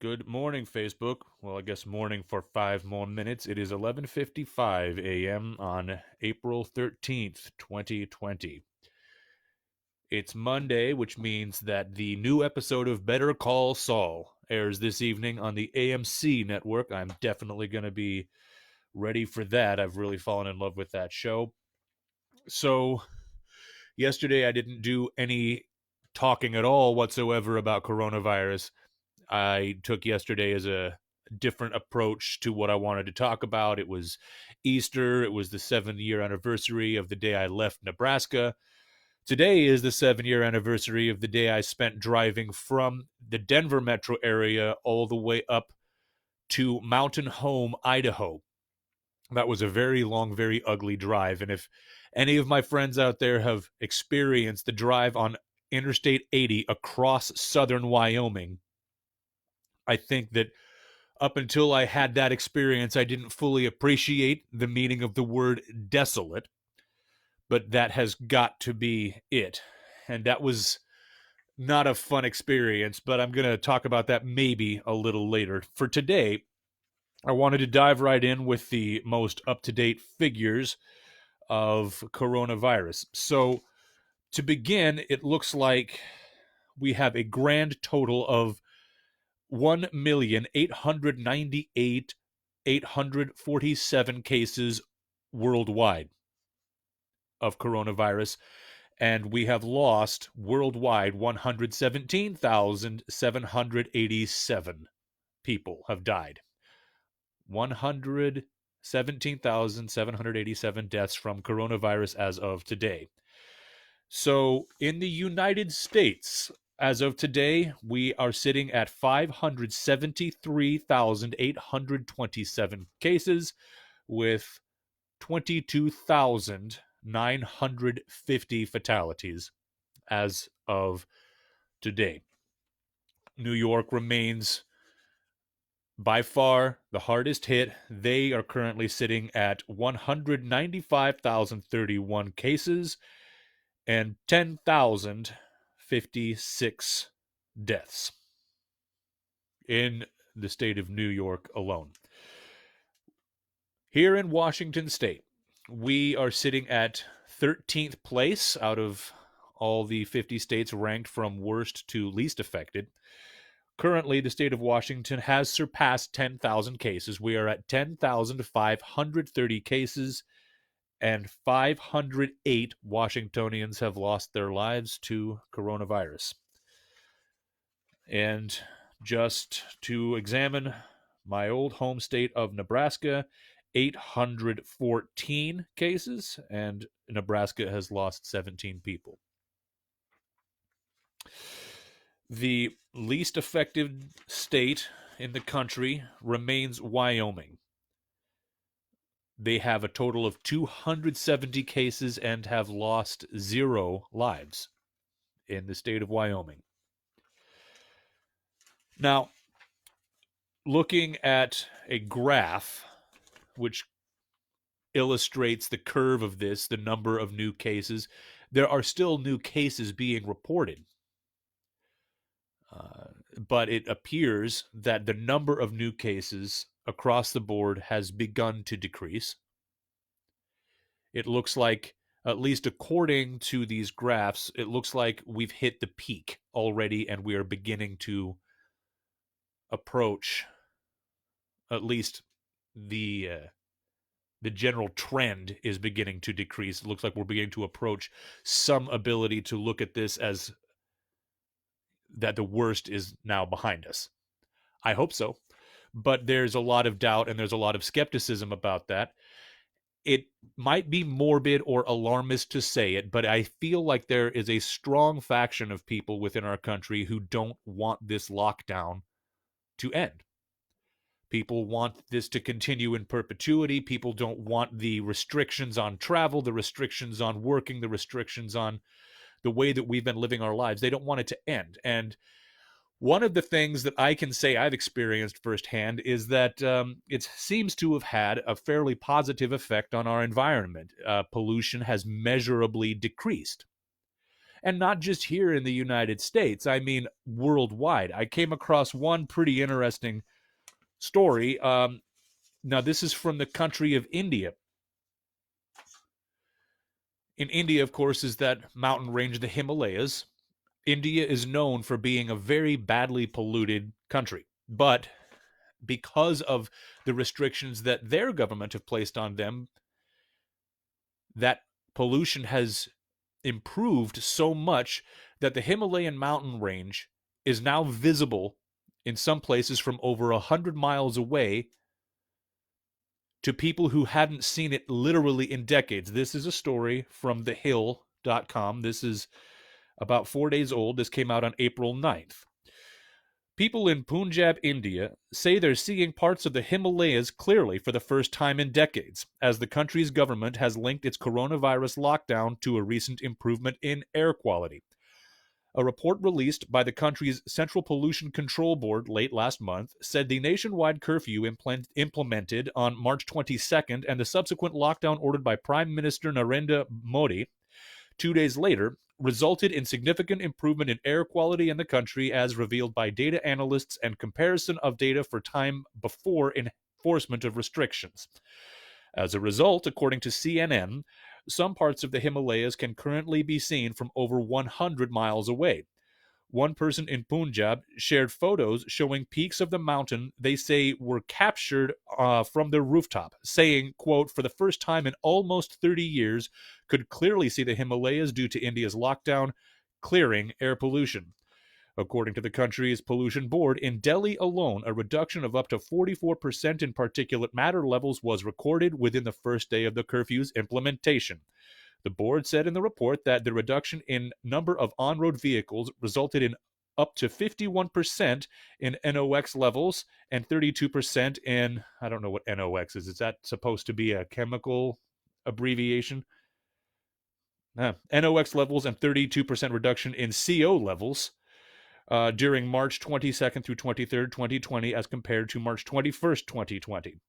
Good morning, Facebook. Well, I guess morning for 5 more minutes. It is 11:55 a.m. on April 13th, 2020. It's Monday, which means that the new episode of Better Call Saul airs this evening on the AMC network. I'm definitely going to be ready for that. I've really fallen in love with that show. So, yesterday I didn't do any talking at all whatsoever about coronavirus. I took yesterday as a different approach to what I wanted to talk about. It was Easter. It was the 7-year anniversary of the day I left Nebraska. Today is the 7-year anniversary of the day I spent driving from the Denver metro area all the way up to Mountain Home, Idaho. That was a very long, very ugly drive. And if any of my friends out there have experienced the drive on Interstate 80 across southern Wyoming, I think that up until I had that experience, I didn't fully appreciate the meaning of the word desolate, but that has got to be it. And that was not a fun experience, but I'm going to talk about that maybe a little later. For today, I wanted to dive right in with the most up to date figures of coronavirus. So, to begin, it looks like we have a grand total of 1,898,847 cases worldwide of coronavirus, and we have lost worldwide 117,787 people have died. 117,787 deaths from coronavirus as of today. So, in the United States, as of today, we are sitting at 573,827 cases with 22,950 fatalities as of today. New York remains by far the hardest hit. They are currently sitting at 195,031 cases and 10,056 deaths in the state of New York alone. Here in Washington State, we are sitting at 13th place out of all the 50 states ranked from worst to least affected. Currently, the state of Washington has surpassed 10,000 cases. We are at 10,530 cases, and 508 Washingtonians have lost their lives to coronavirus. And just to examine my old home state of Nebraska, 814 cases, and Nebraska has lost 17 people. The least affected state in the country remains Wyoming. They have a total of 270 cases and have lost 0 lives in the state of Wyoming. Now, looking at a graph which illustrates the curve of this, the number of new cases, there are still new cases being reported. But it appears that the number of new cases across the board has begun to decrease. It looks like, at least according to these graphs, it looks like we've hit the peak already and we are beginning to approach at least the general trend is beginning to decrease. It looks like we're beginning to approach some ability to look at this as that the worst is now behind us. I hope so. But there's a lot of doubt and there's a lot of skepticism about that. It might be morbid or alarmist to say it, but I feel like there is a strong faction of people within our country who don't want this lockdown to end. People want this to continue in perpetuity. People don't want the restrictions on travel, the restrictions on working, the restrictions on the way that we've been living our lives. They don't want it to end. And one of the things that I can say I've experienced firsthand is that it seems to have had a fairly positive effect on our environment. Pollution has measurably decreased. And not just here in the United States, I mean worldwide. I came across one pretty interesting story. Now, this is from the country of India. In India, of course, is that mountain range, the Himalayas. India is known for being a very badly polluted country. But because of the restrictions that their government have placed on them, that pollution has improved so much that the Himalayan mountain range is now visible in some places from over 100 miles away to people who hadn't seen it literally in decades. This is a story from thehill.com. This is about 4 days old. This came out on April 9th. People in Punjab, India, say they're seeing parts of the Himalayas clearly for the first time in decades, as the country's government has linked its coronavirus lockdown to a recent improvement in air quality. A report released by the country's Central Pollution Control Board late last month said the nationwide curfew implemented on March 22nd and the subsequent lockdown ordered by Prime Minister Narendra Modi 2 days later resulted in significant improvement in air quality in the country, as revealed by data analysts and comparison of data for time before enforcement of restrictions. As a result, according to CNN, some parts of the Himalayas can currently be seen from over 100 miles away. One person in Punjab shared photos showing peaks of the mountain they say were captured from their rooftop, saying, quote, "For the first time in almost 30 years, could clearly see the Himalayas due to India's lockdown, clearing air pollution." According to the country's pollution board, in Delhi alone, a reduction of up to 44% in particulate matter levels was recorded within the first day of the curfew's implementation. The board said in the report that the reduction in number of on-road vehicles resulted in up to 51% in NOx levels and 32% in, I don't know what NOx is. Is that supposed to be a chemical abbreviation? NOx levels and 32% reduction in CO levels during March 22nd through 23rd, 2020, as compared to March 21st, 2020.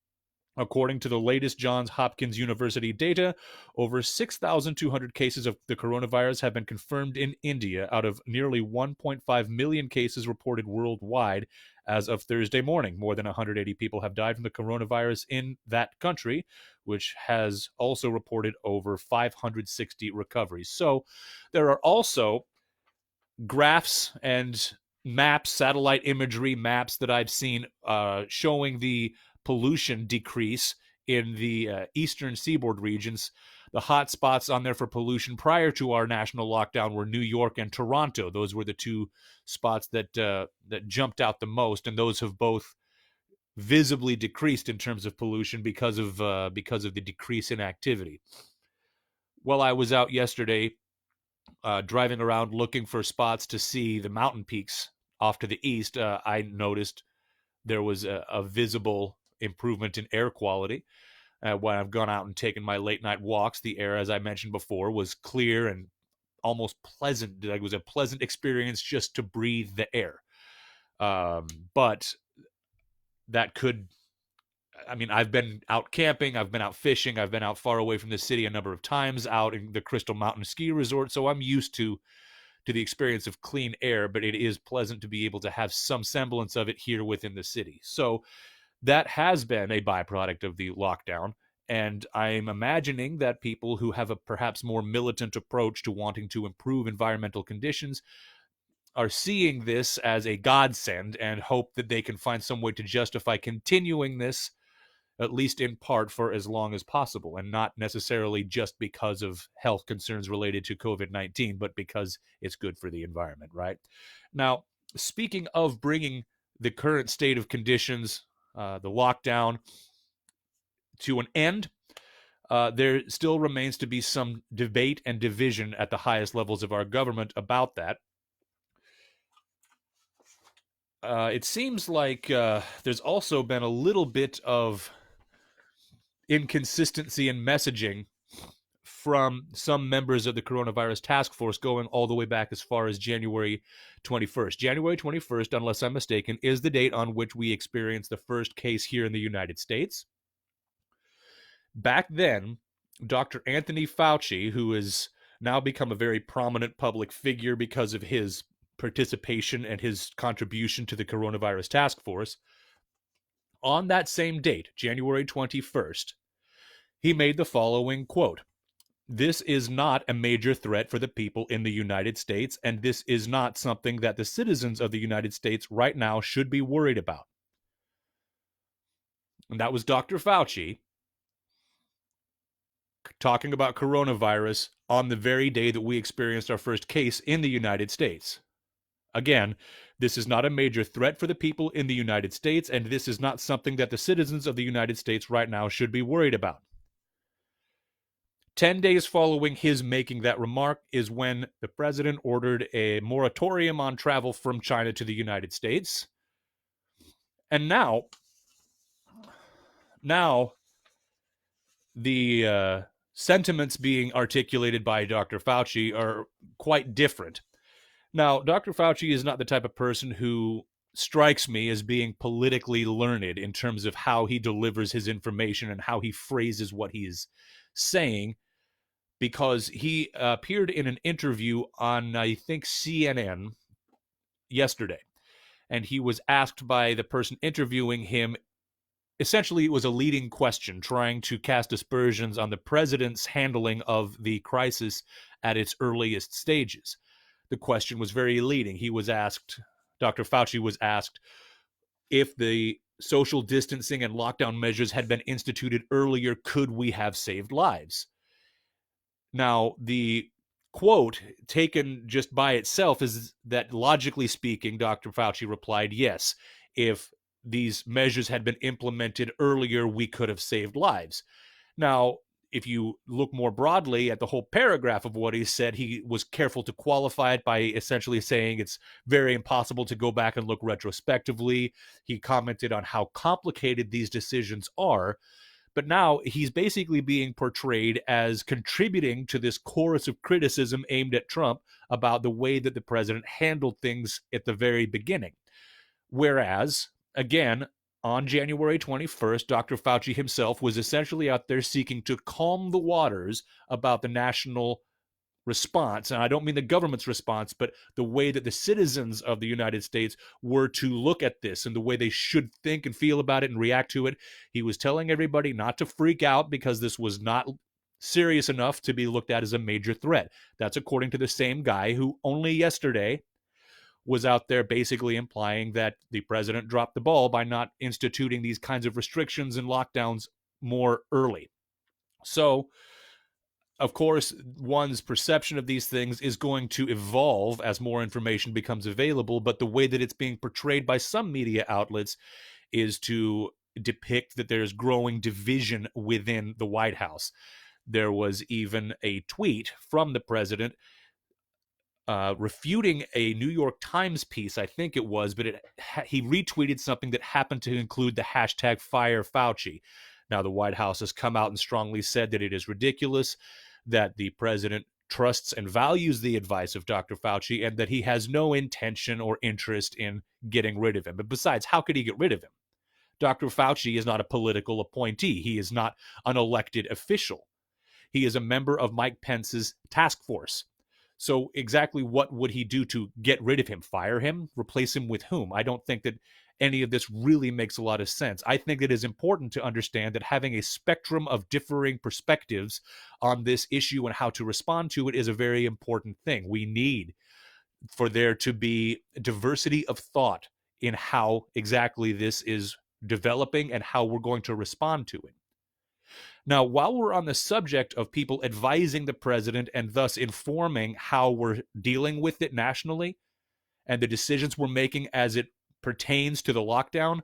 According to the latest Johns Hopkins University data, over 6,200 cases of the coronavirus have been confirmed in India out of nearly 1.5 million cases reported worldwide as of Thursday morning. More than 180 people have died from the coronavirus in that country, which has also reported over 560 recoveries. So there are also graphs and maps, satellite imagery maps that I've seen showing the pollution decrease in the eastern seaboard regions. The hot spots on there for pollution prior to our national lockdown were New York and Toronto. Those were the two spots that jumped out the most, and those have both visibly decreased in terms of pollution because of the decrease in activity. Well, I was out yesterday driving around looking for spots to see the mountain peaks off to the east. I noticed there was a visible improvement in air quality. When I've gone out and taken my late night walks, the air, as I mentioned before, was clear and almost pleasant. It was a pleasant experience just to breathe the air. But that could, I mean, I've been out camping, I've been out fishing, I've been out far away from the city a number of times, out in the Crystal Mountain Ski Resort, so I'm used to the experience of clean air, but it is pleasant to be able to have some semblance of it here within the city. So that has been a byproduct of the lockdown. And I'm imagining that people who have a perhaps more militant approach to wanting to improve environmental conditions are seeing this as a godsend and hope that they can find some way to justify continuing this, at least in part, for as long as possible, and not necessarily just because of health concerns related to COVID-19, but because it's good for the environment, right? Now, speaking of bringing the current state of conditions, the lockdown, to an end, there still remains to be some debate and division at the highest levels of our government about that. It seems like there's also been a little bit of inconsistency in messaging from some members of the coronavirus task force going all the way back as far as January 21st. January 21st, unless I'm mistaken, is the date on which we experienced the first case here in the United States. Back then, Dr. Anthony Fauci, who is now become a very prominent public figure because of his participation and his contribution to the coronavirus task force. On that same date, January 21st, he made the following quote: "This is not a major threat for the people in the United States, and this is not something that the citizens of the United States right now should be worried about." And that was Dr. Fauci talking about coronavirus on the very day that we experienced our first case in the United States. Again, this is not a major threat for the people in the United States, and this is not something that the citizens of the United States right now should be worried about. 10 days following his making that remark is when the president ordered a moratorium on travel from China to the United States. And now the sentiments being articulated by Dr. Fauci are quite different. Now, Dr. Fauci is not the type of person who strikes me as being politically learned in terms of how he delivers his information and how he phrases what he's saying, because he appeared in an interview on, I think, CNN yesterday, and he was asked by the person interviewing him. Essentially, it was a leading question trying to cast aspersions on the president's handling of the crisis at its earliest stages. The question was very leading. He was asked, Dr. Fauci was asked, if the social distancing and lockdown measures had been instituted earlier, could we have saved lives? Now, the quote taken just by itself is that, logically speaking, Dr. Fauci replied, yes, if these measures had been implemented earlier, we could have saved lives. Now, if you look more broadly at the whole paragraph of what he said, he was careful to qualify it by essentially saying it's very impossible to go back and look retrospectively. He commented on how complicated these decisions are. But now he's basically being portrayed as contributing to this chorus of criticism aimed at Trump about the way that the president handled things at the very beginning. Whereas, again, on January 21st, Dr. Fauci himself was essentially out there seeking to calm the waters about the national response. And I don't mean the government's response, but the way that the citizens of the United States were to look at this and the way they should think and feel about it and react to it. He was telling everybody not to freak out because this was not serious enough to be looked at as a major threat. That's according to the same guy who only yesterday was out there basically implying that the president dropped the ball by not instituting these kinds of restrictions and lockdowns more early. So, of course, one's perception of these things is going to evolve as more information becomes available, but the way that it's being portrayed by some media outlets is to depict that there's growing division within the White House. There was even a tweet from the president refuting a New York Times piece, I think it was, but he retweeted something that happened to include the hashtag Fire Fauci. Now, the White House has come out and strongly said that it is ridiculous, that the president trusts and values the advice of Dr. Fauci, and that he has no intention or interest in getting rid of him. But besides, how could he get rid of him? Dr. Fauci is not a political appointee. He is not an elected official. He is a member of Mike Pence's task force. So exactly what would he do to get rid of him? Fire him? Replace him with whom? I don't think that any of this really makes a lot of sense. I think it is important to understand that having a spectrum of differing perspectives on this issue and how to respond to it is a very important thing. We need for there to be diversity of thought in how exactly this is developing and how we're going to respond to it. Now, while we're on the subject of people advising the president and thus informing how we're dealing with it nationally and the decisions we're making as it pertains to the lockdown,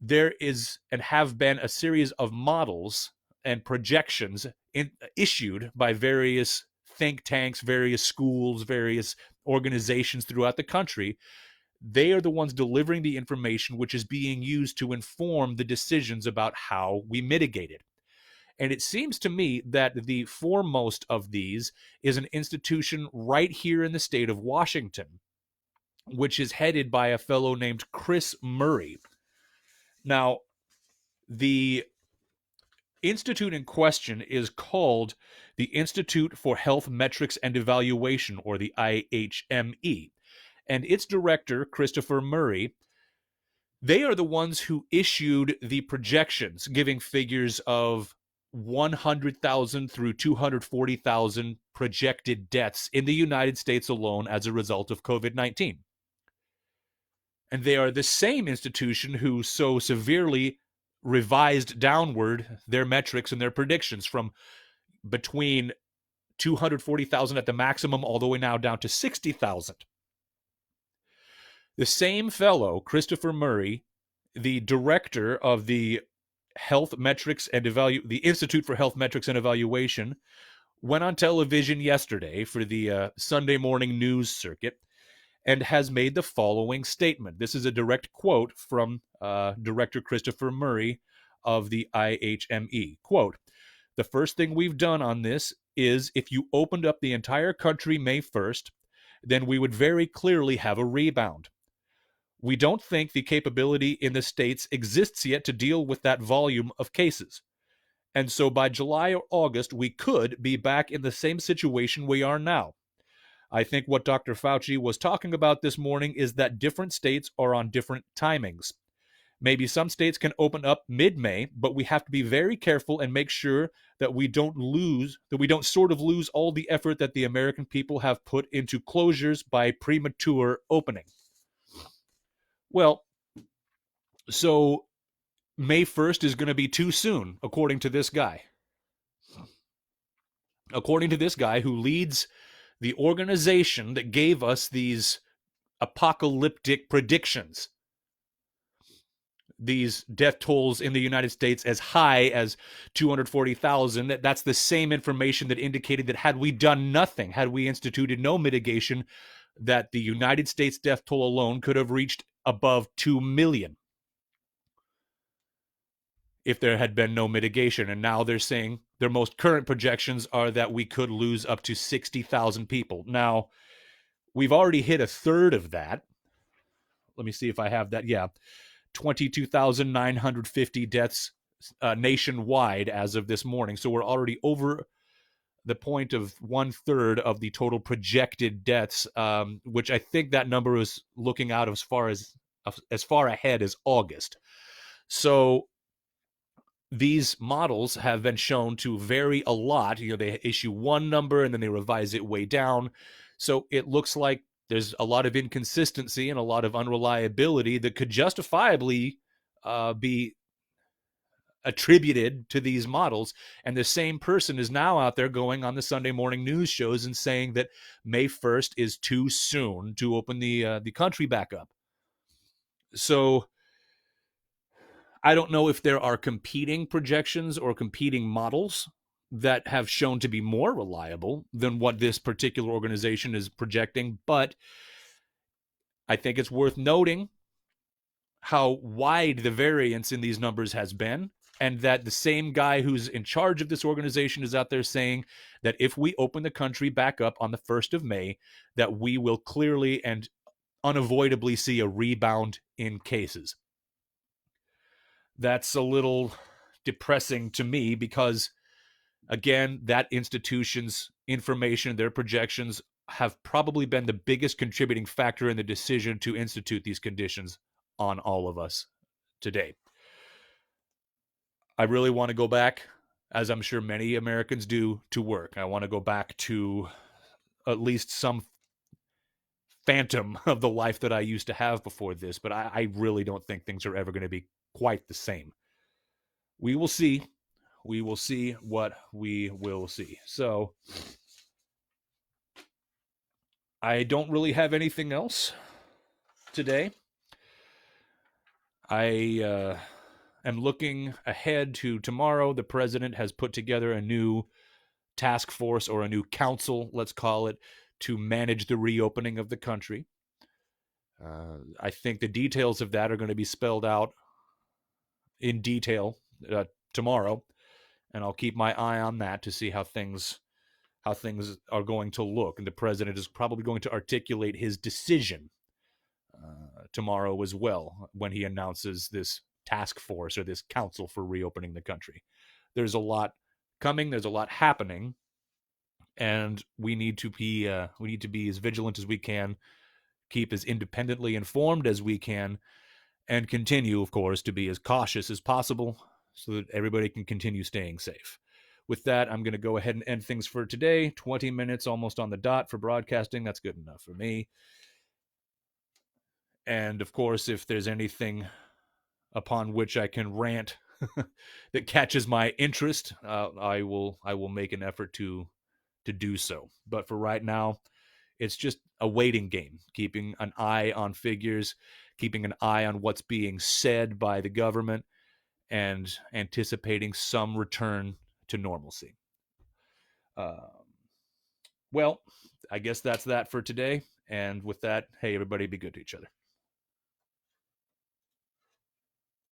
there is and have been a series of models and projections issued by various think tanks, various schools, various organizations throughout the country. They are the ones delivering the information which is being used to inform the decisions about how we mitigate it. And it seems to me that the foremost of these is an institution right here in the state of Washington, which is headed by a fellow named Chris Murray. Now, the institute in question is called the Institute for Health Metrics and Evaluation, or the IHME. And its director, Christopher Murray, they are the ones who issued the projections, giving figures of 100,000 through 240,000 projected deaths in the United States alone as a result of COVID-19. And they are the same institution who so severely revised downward their metrics and their predictions from between 240,000 at the maximum all the way now down to 60,000. The same fellow, Christopher Murray, the director of the the Institute for Health Metrics and Evaluation, went on television yesterday for the Sunday morning news circuit and has made the following statement. This is a direct quote from Director Christopher Murray of the IHME. Quote, "The first thing we've done on this is if you opened up the entire country May 1st, then we would very clearly have a rebound. We don't think the capability in the states exists yet to deal with that volume of cases. And so by July or August, we could be back in the same situation we are now. I think what Dr. Fauci was talking about this morning is that different states are on different timings. Maybe some states can open up mid-May, but we have to be very careful and make sure that we don't lose all the effort that the American people have put into closures by premature opening." Well, so May 1st is going to be too soon, according to this guy. According to this guy who leads the organization that gave us these apocalyptic predictions, these death tolls in the United States as high as 240,000. That's the same information that indicated that had we done nothing, had we instituted no mitigation, that the United States death toll alone could have reached above 2 million if there had been no mitigation. And now they're saying their most current projections are that we could lose up to 60,000 people. Now, we've already hit a third of that. Let me see if I have that. Yeah, 22,950 deaths nationwide as of this morning. So we're already over the point of 1/3 of the total projected deaths, which I think that number is looking out as far ahead as August. So these models have been shown to vary a lot. They issue one number and then they revise it way down. So it looks like there's a lot of inconsistency and a lot of unreliability that could justifiably be attributed to these models. And the same person is now out there going on the Sunday morning news shows and saying that May 1st is too soon to open the country back up. So I don't know if there are competing projections or competing models that have shown to be more reliable than what this particular organization is projecting, but I think it's worth noting how wide the variance in these numbers has been, and that the same guy who's in charge of this organization is out there saying that if we open the country back up on the 1st of May, that we will clearly and unavoidably see a rebound in cases. That's a little depressing to me because, again, that institution's information, their projections have probably been the biggest contributing factor in the decision to institute these conditions on all of us today. I really want to go back, as I'm sure many Americans do, to work. I want to go back to at least some phantom of the life that I used to have before this, but I really don't think things are ever going to be quite the same. We will see. We will see what we will see. So I don't really have anything else today. I am looking ahead to tomorrow. The president has put together a new task force, or a new council, let's call it, to manage the reopening of the country. I think the details of that are going to be spelled out in detail tomorrow, and I'll keep my eye on that to see how things are going to look. And the president is probably going to articulate his decision tomorrow as well when he announces this task force or this council for reopening the country. there's a lot coming, there's a lot happening, and we need to be as vigilant as we can, keep as independently informed as we can, and continue, of course, to be as cautious as possible so that everybody can continue staying safe. With that, I'm going to go ahead and end things for today. 20 minutes almost on the dot for broadcasting. That's good enough for me. And of course, if there's anything upon which I can rant that catches my interest, I will make an effort to do so. But for right now, it's just a waiting game, keeping an eye on figures, keeping an eye on what's being said by the government, and anticipating some return to normalcy. Uh, well, I guess that's that for today. And with that, hey, everybody, be good to each other.